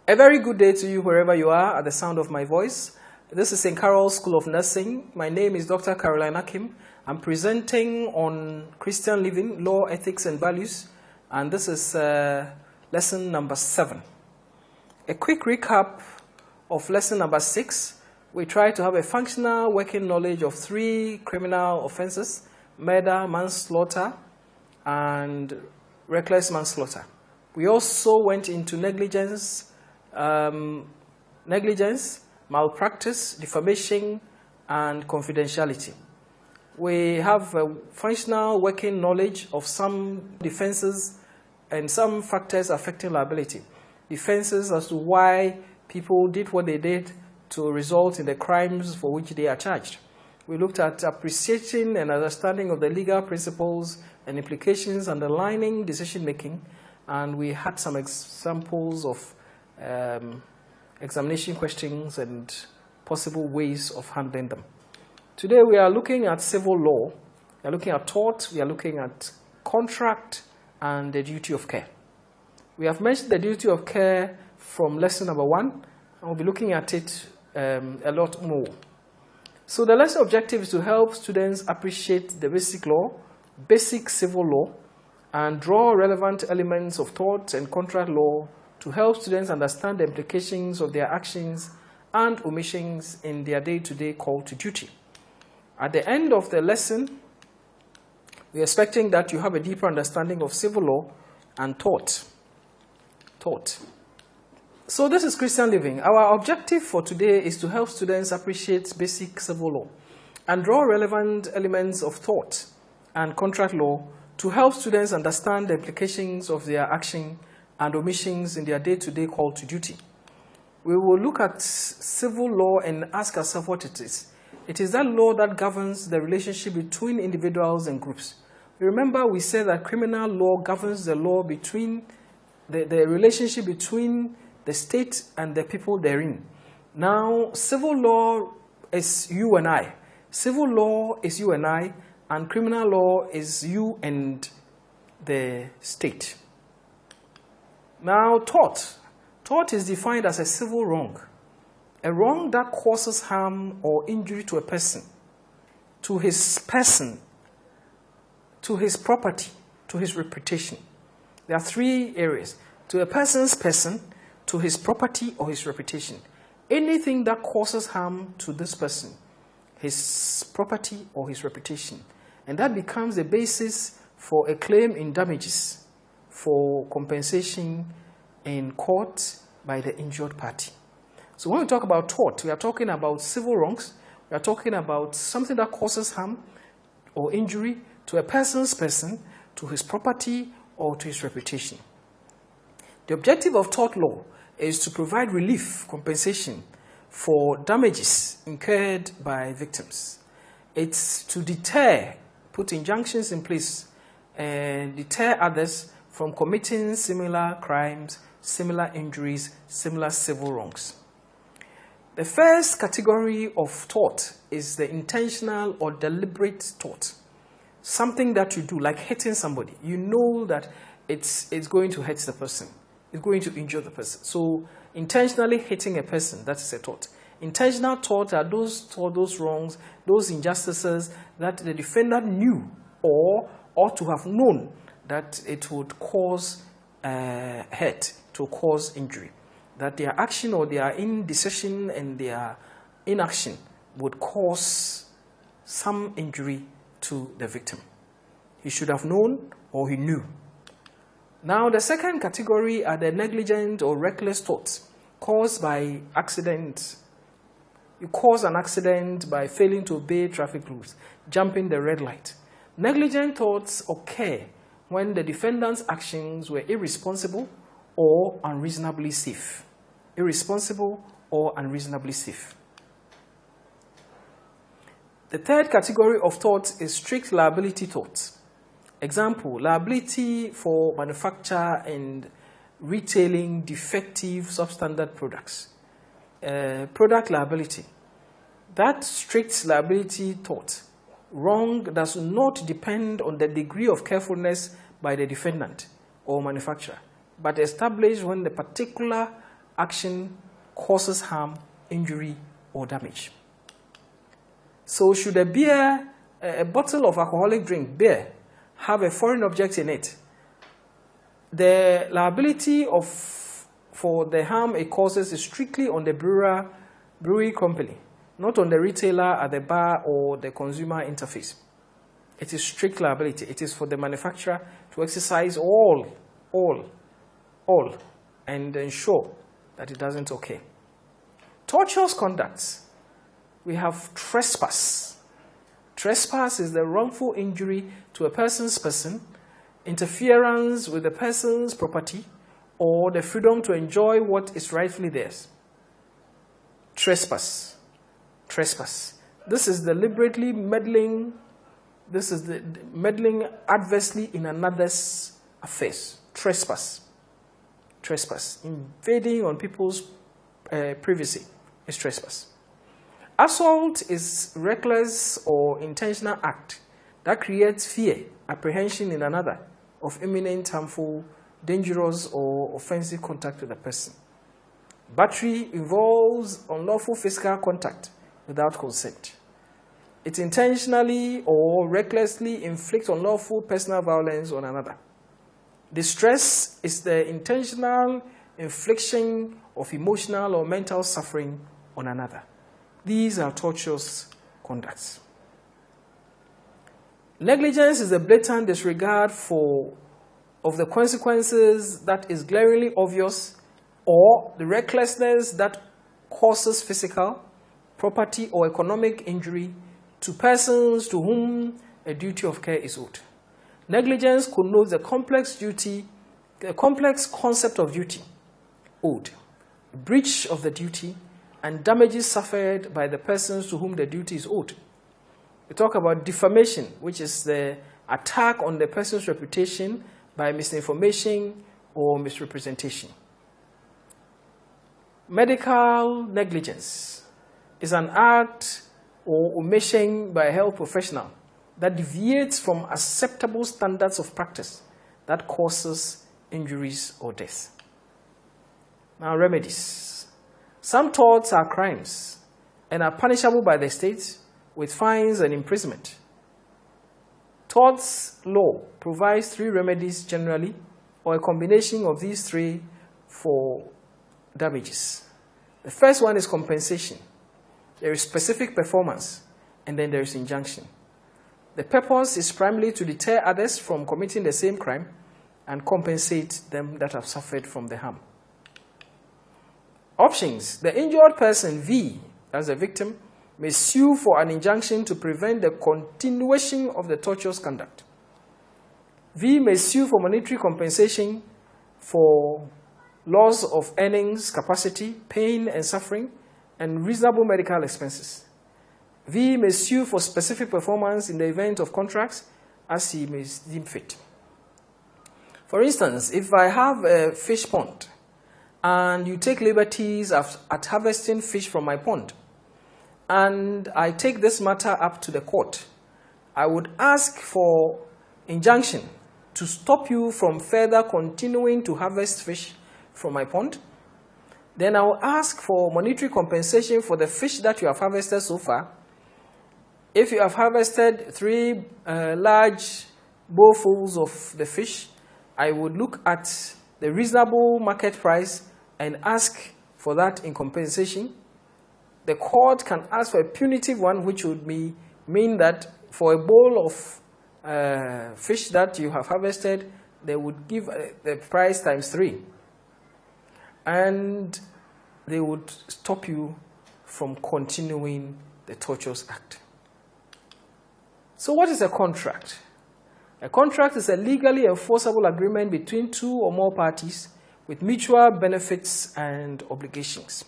A very good day to you wherever you are at the sound of my voice. This is St. Carol's School of Nursing. My name is Dr. Caroline Akim. I'm presenting on Christian living, law, ethics, and values. And this is lesson number 7. A quick recap of lesson number 6. We try to have a functional working knowledge of 3 criminal offenses: murder, manslaughter, and reckless manslaughter. We also went into negligence, malpractice, defamation, and confidentiality. We have a functional working knowledge of some defenses and some factors affecting liability. Defenses as to why people did what they did to result in the crimes for which they are charged. We looked at appreciating and understanding of the legal principles and implications underlining decision-making, and we had some examples of examination questions and possible ways of handling them. Today we are looking at civil law, we are looking at tort, we are looking at contract, and the duty of care. We have mentioned the duty of care from lesson number 1, and we'll be looking at it a lot more. So the lesson objective is to help students appreciate the basic law, basic civil law, and draw relevant elements of tort and contract law to help students understand the implications of their actions and omissions in their day-to-day call to duty. At the end of the lesson, we are expecting that you have a deeper understanding of civil law and tort. So this is Christian living. Our objective for today is to help students appreciate basic civil law and draw relevant elements of tort and contract law to help students understand the implications of their action and omissions in their day-to-day call to duty. We will look at civil law and ask ourselves what it is. It is that law that governs the relationship between individuals and groups. Remember, we said that criminal law governs the law between the relationship between the state and the people therein. Now, civil law is you and I. Civil law is you and I, and criminal law is you and the state. Now, tort. Tort is defined as a civil wrong. A wrong that causes harm or injury to a person, to his property, to his reputation. There are 3 areas: to a person's person, to his property or his reputation. Anything that causes harm to this person, his property or his reputation. And that becomes the basis for a claim in damages for compensation in court by the injured party. So when we talk about tort, we are talking about civil wrongs. We are talking about something that causes harm or injury to a person's person, to his property, or to his reputation. The objective of tort law is to provide relief, compensation for damages incurred by victims. It's to deter, put injunctions in place, and deter others from committing similar crimes, similar injuries, similar civil wrongs. The first category of tort is the intentional or deliberate tort. Something that you do, like hitting somebody. You know that it's going to hurt the person. It's going to injure the person. So intentionally hitting a person, that is a tort. Intentional tort are those wrongs, those injustices that the defendant knew or ought to have known that it would cause hurt, to cause injury. That their action or their indecision and their inaction would cause some injury to the victim. He should have known or he knew. Now, the second category are the negligent or reckless torts caused by accident. You cause an accident by failing to obey traffic rules, jumping the red light. Negligent torts occur when the defendant's actions were irresponsible or unreasonably safe. Irresponsible or unreasonably safe. The third category of torts is strict liability torts. Example, liability for manufacture and retailing defective substandard products. Product liability. That strict liability tort, wrong does not depend on the degree of carefulness by the defendant or manufacturer, but established when the particular action causes harm, injury, or damage. So should a bottle of alcoholic drink, beer, have a foreign object in it, the liability for the harm it causes is strictly on the brewery company, not on the retailer at the bar or the consumer interface. It is strict liability. It is for the manufacturer to exercise all, and ensure that it doesn't occur. Tortious conducts. We have trespass. Trespass is the wrongful injury to a person's person, interference with the person's property, or the freedom to enjoy what is rightfully theirs. Trespass. Trespass. This is deliberately meddling. This is the meddling adversely in another's affairs. Trespass. Trespass. Invading on people's privacy is trespass. Assault is reckless or intentional act that creates fear, apprehension in another of imminent harmful, dangerous, or offensive contact with a person. Battery involves unlawful physical contact without consent. It intentionally or recklessly inflicts unlawful personal violence on another. Distress is the intentional infliction of emotional or mental suffering on another. These are tortious conducts. Negligence is the blatant disregard of the consequences that is glaringly obvious, or the recklessness that causes physical, property, or economic injury to persons to whom a duty of care is owed. Negligence connotes the complex concept of duty owed, breach of the duty, and damages suffered by the persons to whom the duty is owed. We talk about defamation, which is the attack on the person's reputation by misinformation or misrepresentation. Medical negligence is an act or omission by a health professional that deviates from acceptable standards of practice that causes injuries or death. Now, remedies. Some torts are crimes and are punishable by the state with fines and imprisonment. Torts law provides 3 remedies generally, or a combination of these 3 for damages. The first one is compensation. There is specific performance, and then there is injunction. The purpose is primarily to deter others from committing the same crime and compensate them that have suffered from the harm. Options. The injured person, V, as a victim, may sue for an injunction to prevent the continuation of the tortious conduct. V may sue for monetary compensation for loss of earnings capacity, pain and suffering, and reasonable medical expenses. V may sue for specific performance in the event of contracts as he may deem fit. For instance, if I have a fish pond and you take liberties at harvesting fish from my pond, and I take this matter up to the court, I would ask for injunction to stop you from further continuing to harvest fish from my pond. Then I will ask for monetary compensation for the fish that you have harvested so far. If you have harvested 3 large bowlfuls of the fish, I would look at the reasonable market price and ask for that in compensation. The court can ask for a punitive one, which would mean that for a bowl of fish that you have harvested, they would give the price times 3. And they would stop you from continuing the tortious act. So what is a contract? A contract is a legally enforceable agreement between 2 or more parties with mutual benefits and obligations.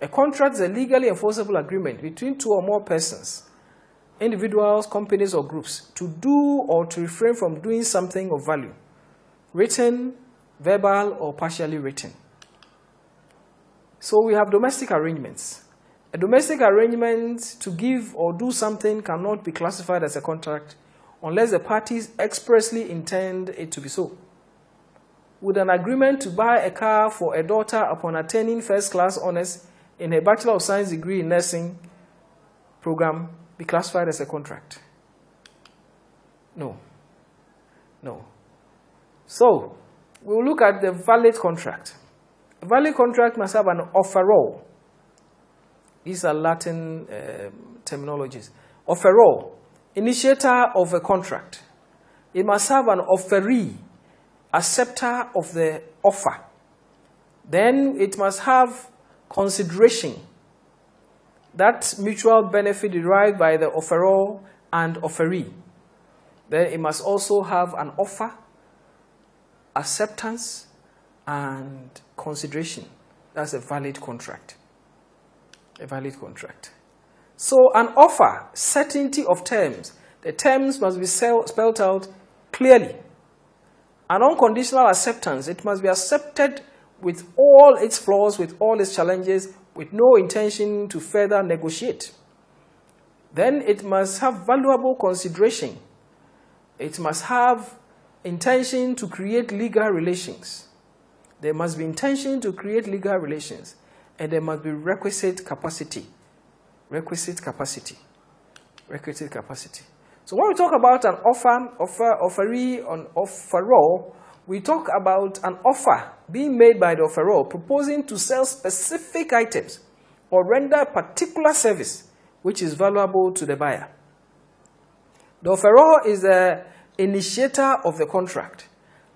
A contract is a legally enforceable agreement between 2 or more persons, individuals, companies, or groups to do or to refrain from doing something of value, written, verbal, or partially written. So we have domestic arrangements. A domestic arrangement to give or do something cannot be classified as a contract unless the parties expressly intend it to be so. with an agreement to buy a car for a daughter upon attaining first-class honors in a Bachelor of Science degree in nursing program be classified as a contract? No. No. So, we'll look at the valid contract. A valid contract must have an offeror. These are Latin terminologies. Offeror, initiator of a contract. It must have an offeree, acceptor of the offer. Then it must have consideration, that mutual benefit derived by the offeror and offeree. Then it must also have an offer, acceptance, and consideration. That's a valid contract. A valid contract. So an offer, certainty of terms. The terms must be spelled out clearly. An unconditional acceptance, it must be accepted with all its flaws, with all its challenges, with no intention to further negotiate. Then it must have valuable consideration. It must have intention to create legal relations. There must be intention to create legal relations, and there must be requisite capacity. Requisite capacity. Requisite capacity. So when we talk about an offeree, an offeror, we talk about an offer being made by the offeror proposing to sell specific items or render a particular service which is valuable to the buyer. The offeror is the initiator of the contract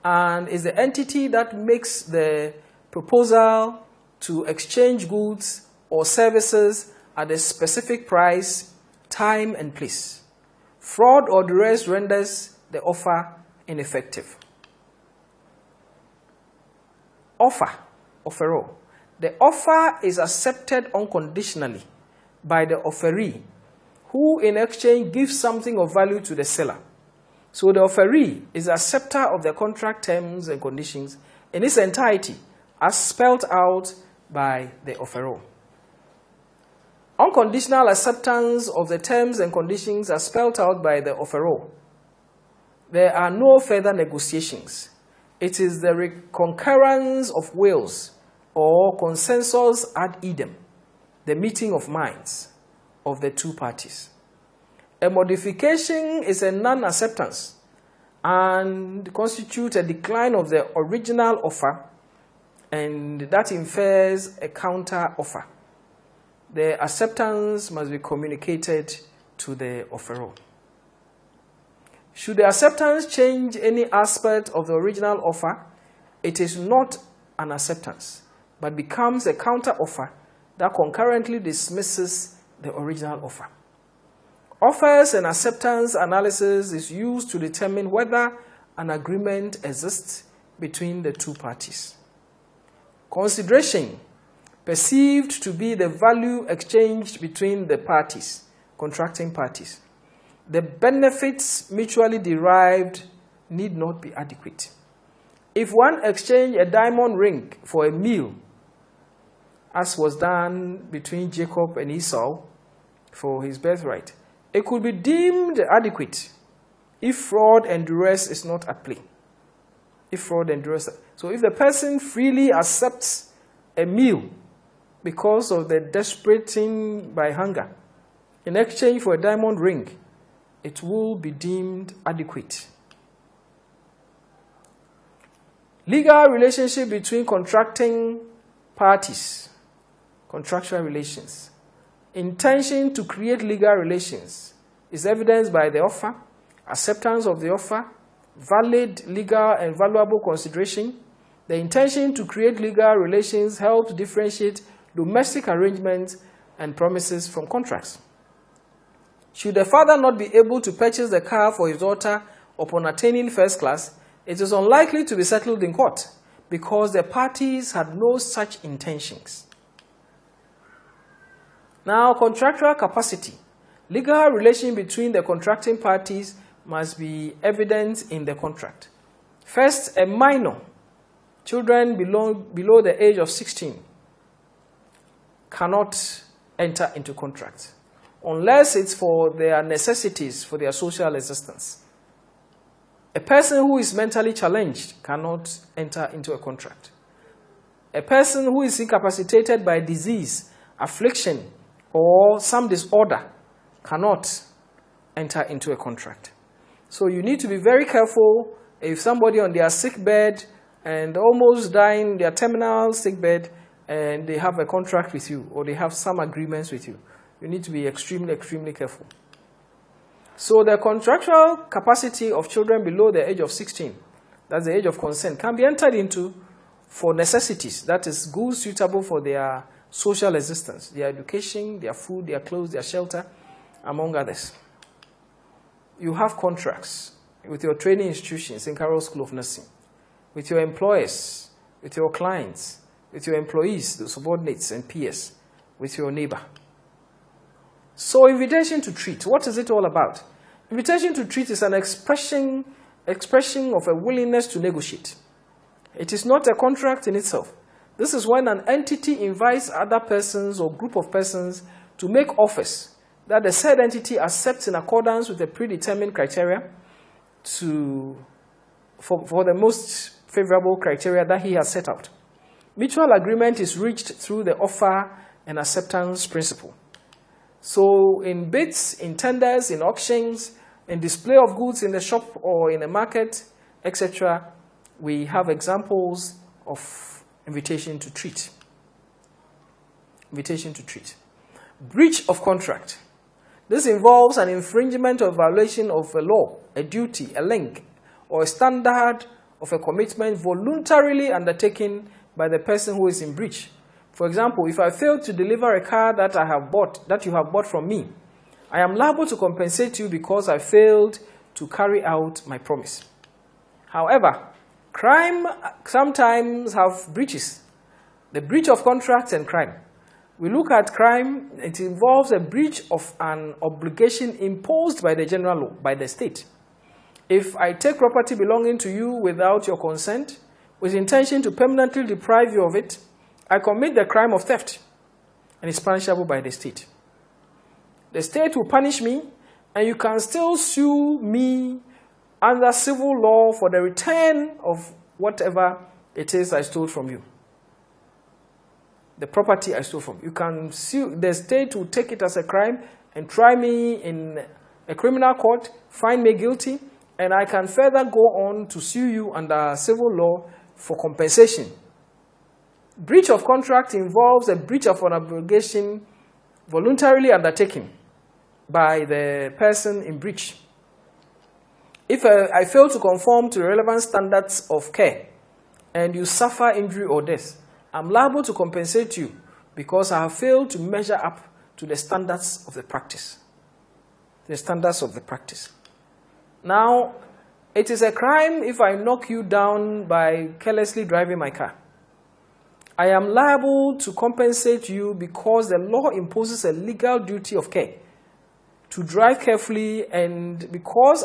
and is the entity that makes the proposal to exchange goods or services at a specific price, time, and place. Fraud or duress renders the offer ineffective. Offeror. The offer is accepted unconditionally by the offeree, who in exchange gives something of value to the seller. So the offeree is the acceptor of the contract terms and conditions in its entirety, as spelled out by the offeror. Unconditional acceptance of the terms and conditions are spelled out by the offeror. There are no further negotiations. It is the concurrence of wills or consensus ad idem, the meeting of minds of the two parties. A modification is a non-acceptance and constitutes a decline of the original offer, and that infers a counter offer. The acceptance must be communicated to the offeror. Should the acceptance change any aspect of the original offer, it is not an acceptance, but becomes a counter offer that concurrently dismisses the original offer. Offers and acceptance analysis is used to determine whether an agreement exists between the two parties. Consideration, perceived to be the value exchanged between the parties, contracting parties. The benefits mutually derived need not be adequate. If one exchanged a diamond ring for a meal, as was done between Jacob and Esau for his birthright, it could be deemed adequate if fraud and duress is not at play. If fraud and duress. So if the person freely accepts a meal because of the desperating by hunger in exchange for a diamond ring, it will be deemed adequate. Legal relationship between contracting parties, contractual relations. Intention to create legal relations is evidenced by the offer, acceptance of the offer, valid legal and valuable consideration. The intention to create legal relations helps differentiate domestic arrangements and promises from contracts. Should the father not be able to purchase the car for his daughter upon attaining first class, it is unlikely to be settled in court because the parties had no such intentions. Now, contractual capacity. Legal relation between the contracting parties must be evident in the contract. First, a minor, children below the age of 16, cannot enter into contracts unless it's for their necessities, for their social existence. A person who is mentally challenged cannot enter into a contract. A person who is incapacitated by disease, affliction, or some disorder cannot enter into a contract. So you need to be very careful. If somebody on their sick bed and almost dying, their terminal sick bed, and they have a contract with you, or they have some agreements with you, you need to be extremely, extremely careful. So the contractual capacity of children below the age of 16, that's the age of consent, can be entered into for necessities, that is, goods suitable for their social existence, their education, their food, their clothes, their shelter, among others. You have contracts with your training institutions in Carroll School of Nursing, with your employers, with your clients, with your employees, the subordinates and peers, with your neighbor. So invitation to treat, what is it all about? Invitation to treat is an expression of a willingness to negotiate. It is not a contract in itself. This is when an entity invites other persons or group of persons to make offers that the said entity accepts in accordance with the predetermined criteria for the most favorable criteria that he has set out. Mutual agreement is reached through the offer and acceptance principle. So in bids, in tenders, in auctions, in display of goods in the shop or in a market, etc., we have examples of invitation to treat. Invitation to treat. Breach of contract. This involves an infringement or violation of a law, a duty, a link, or a standard of a commitment voluntarily undertaken by the person who is in breach. For example, if I fail to deliver a car that you have bought from me, I am liable to compensate you because I failed to carry out my promise. However, crime sometimes have breaches. The breach of contract and crime. We look at crime, it involves a breach of an obligation imposed by the general law, by the state. If I take property belonging to you without your consent, with intention to permanently deprive you of it, I commit the crime of theft, and it's punishable by the state. The state will punish me, and you can still sue me under civil law for the return of whatever it is I stole from you. The property I stole from you. You can sue, the state will take it as a crime and try me in a criminal court, find me guilty, and I can further go on to sue you under civil law for compensation. Breach of contract involves a breach of an obligation voluntarily undertaken by the person in breach. If I fail to conform to the relevant standards of care and you suffer injury or death, I'm liable to compensate you because I have failed to measure up to the standards of the practice. The standards of the practice. Now, it is a crime if I knock you down by carelessly driving my car. I am liable to compensate you because the law imposes a legal duty of care to drive carefully, and because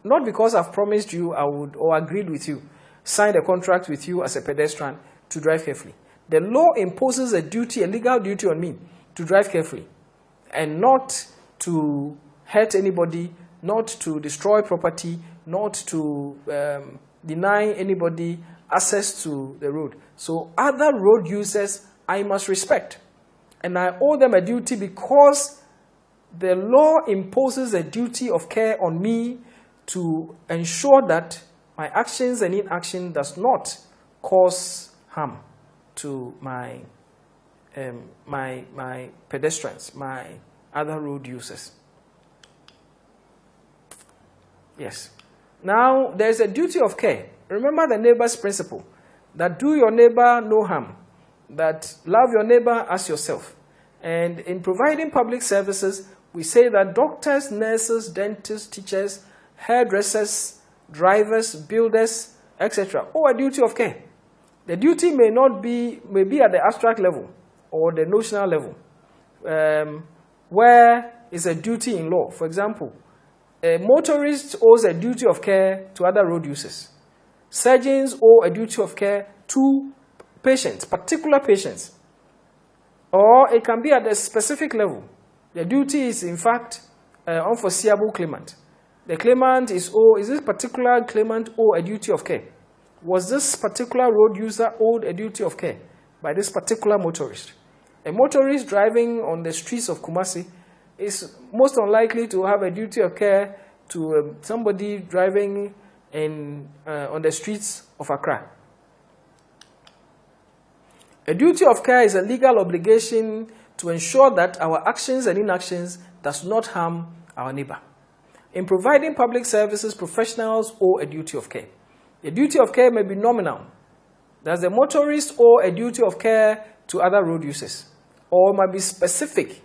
not because I've promised you I would or agreed with you, signed a contract with you as a pedestrian to drive carefully. The law imposes a duty, a legal duty on me to drive carefully and not to hurt anybody, not to destroy property, not to deny anybody access to the road. So other road users I must respect, and I owe them a duty because the law imposes a duty of care on me to ensure that my actions and inaction does not cause harm to my pedestrians, my other road users. Yes. Now, there's a duty of care. Remember the neighbor's principle, that do your neighbor no harm, that love your neighbor as yourself. And in providing public services, we say that doctors, nurses, dentists, teachers, hairdressers, drivers, builders, etc. owe a duty of care. The duty may be at the abstract level or the notional level, where is a duty in law. For example, a motorist owes a duty of care to other road users. Surgeons owe a duty of care to patients, particular patients. Or it can be at a specific level. The duty is, in fact, unforeseeable claimant. the claimant is this particular claimant owe a duty of care? Was this particular road user owed a duty of care by this particular motorist? A motorist driving on the streets of Kumasi is most unlikely to have a duty of care to somebody driving on the streets of Accra. A duty of care is a legal obligation to ensure that our actions and inactions does not harm our neighbor. In providing public services, professionals owe a duty of care. The duty of care may be nominal. Does the motorist owe a duty of care to other road users? Or it might be specific.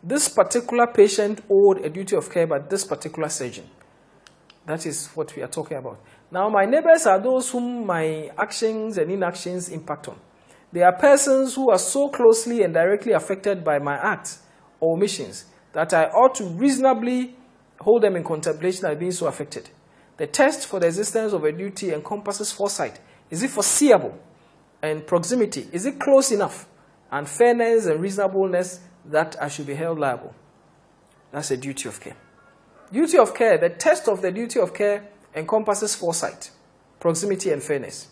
This particular patient owed a duty of care by this particular surgeon. That is what we are talking about. Now, my neighbors are those whom my actions and inactions impact on. They are persons who are so closely and directly affected by my acts or omissions that I ought to reasonably hold them in contemplation as being so affected. The test for the existence of a duty encompasses foresight. Is it foreseeable? And proximity. Is it close enough? And fairness and reasonableness that I should be held liable. That's a duty of care. Duty of care, the test of the duty of care encompasses foresight, proximity, and fairness.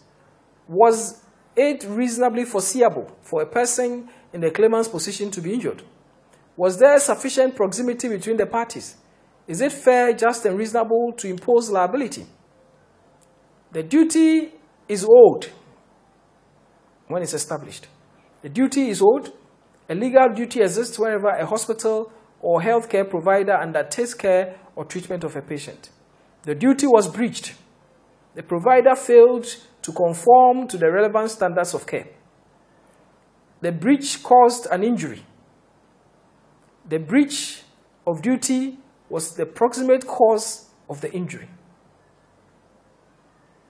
Was it reasonably foreseeable for a person in the claimant's position to be injured? Was there sufficient proximity between the parties? Is it fair, just, and reasonable to impose liability? The duty is owed when it's established. The duty is owed. A legal duty exists whenever a hospital or healthcare provider undertakes care or treatment of a patient. The duty was breached. The provider failed to conform to the relevant standards of care. The breach caused an injury. The breach of duty was the proximate cause of the injury.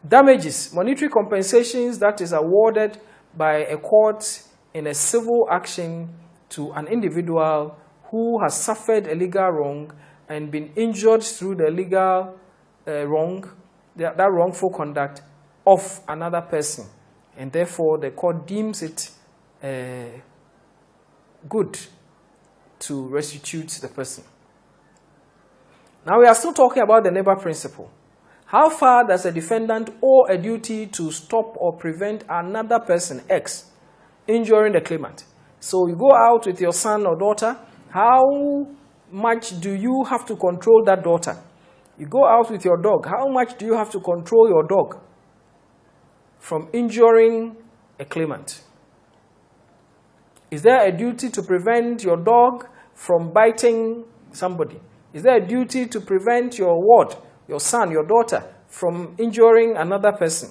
Damages, monetary compensations that is awarded by a court in a civil action to an individual who has suffered a legal wrong and been injured through the legal wrong, that wrongful conduct of another person. And therefore, the court deems it good to restitute the person. Now, we are still talking about the neighbor principle. How far does a defendant owe a duty to stop or prevent another person, X, injuring the claimant? So you go out with your son or daughter. How much do you have to control that daughter? You go out with your dog. How much do you have to control your dog from injuring a claimant? Is there a duty to prevent your dog from biting somebody? Is there a duty to prevent your ward, your son, your daughter, from injuring another person?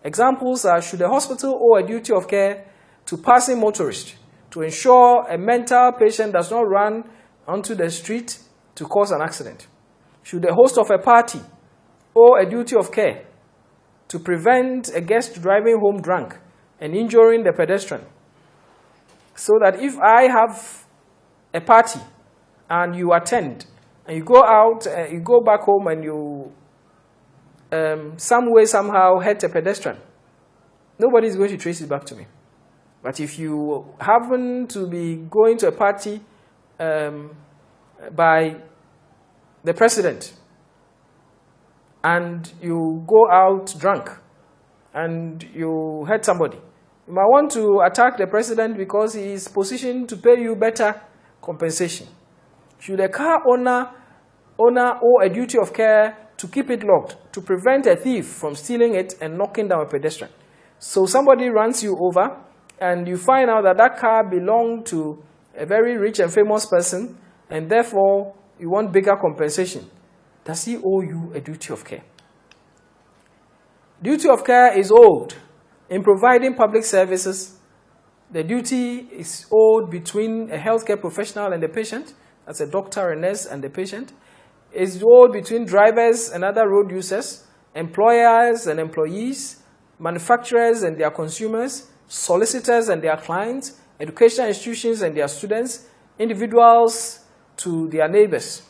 Examples are, should a hospital owe a duty of care to passing motorists to ensure a mental patient does not run onto the street to cause an accident? Should the host of a party owe a duty of care to prevent a guest driving home drunk and injuring the pedestrian? So that if I have a party and you attend, and you go out, you go back home and you some way, somehow hurt a pedestrian, nobody is going to trace it back to me. But if you happen to be going to a party by the president and you go out drunk and you hurt somebody, you might want to attack the president because he is positioned to pay you better compensation. Should a car owner owe a duty of care to keep it locked, to prevent a thief from stealing it and knocking down a pedestrian? So somebody runs you over and you find out that that car belonged to a very rich and famous person and therefore you want bigger compensation. Does he owe you a duty of care? Duty of care is owed in providing public services. The duty is owed between a healthcare professional and the patient. That's a doctor, a nurse, and the patient. It's owed between drivers and other road users, employers and employees, manufacturers and their consumers, solicitors and their clients, educational institutions and their students, individuals to their neighbors.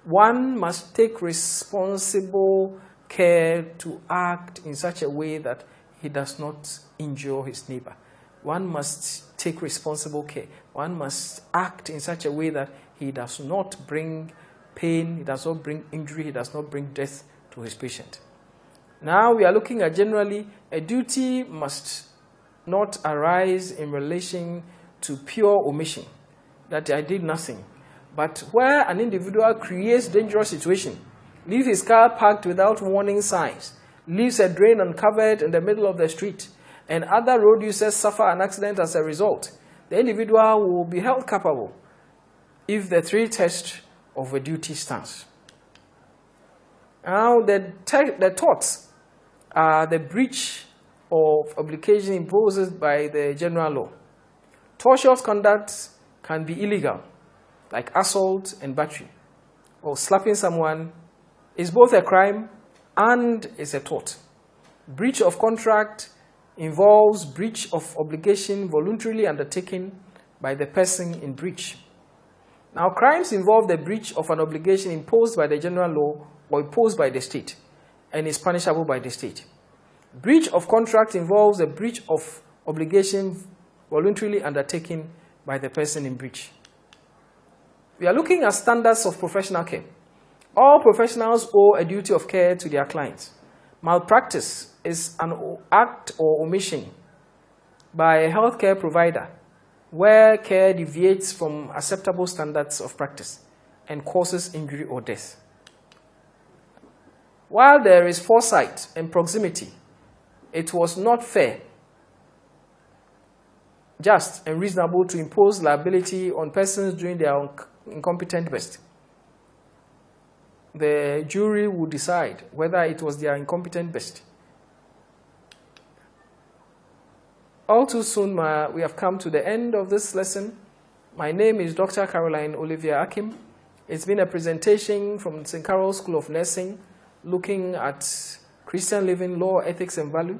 One must take responsible care to act in such a way that he does not injure his neighbor. One must take responsible care. One must act in such a way that he does not bring pain, he does not bring injury, he does not bring death to his patient. Now we are looking at generally a duty must not arise in relation to pure omission, that I did nothing. But where an individual creates dangerous situation, leaves his car parked without warning signs, leaves a drain uncovered in the middle of the street, and other road users suffer an accident as a result, the individual will be held culpable if the three tests of a duty stands. Now the torts are the breach of obligation imposed by the general law. Tortious conduct can be illegal, like assault and battery, or slapping someone is both a crime and is a tort. Breach of contract involves breach of obligation voluntarily undertaken by the person in breach. Now, crimes involve the breach of an obligation imposed by the general law or imposed by the state and is punishable by the state. Breach of contract involves a breach of obligation voluntarily undertaken by the person in breach. We are looking at standards of professional care. All professionals owe a duty of care to their clients. Malpractice is an act or omission by a healthcare provider where care deviates from acceptable standards of practice and causes injury or death. While there is foresight and proximity, it was not fair, just, and reasonable to impose liability on persons doing their incompetent best. The jury would decide whether it was their incompetent best. All too soon, we have come to the end of this lesson. My name is Dr. Caroline Olivia Akim. It's been a presentation from St. Carol's School of Nursing looking at Christian living, law, ethics, and value.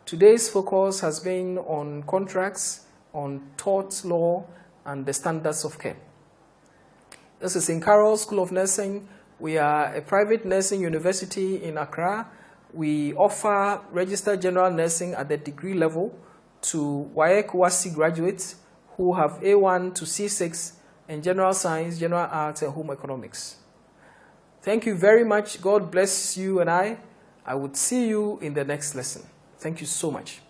Today's focus has been on contracts, on tort law, and the standards of care. This is St. Carol's School of Nursing. We are a private nursing university in Accra. We offer registered general nursing at the degree level to WAEC graduates who have A1 to C6 in general science, general arts, and home economics. Thank you very much. God bless you and I would see you in the next lesson. Thank you so much.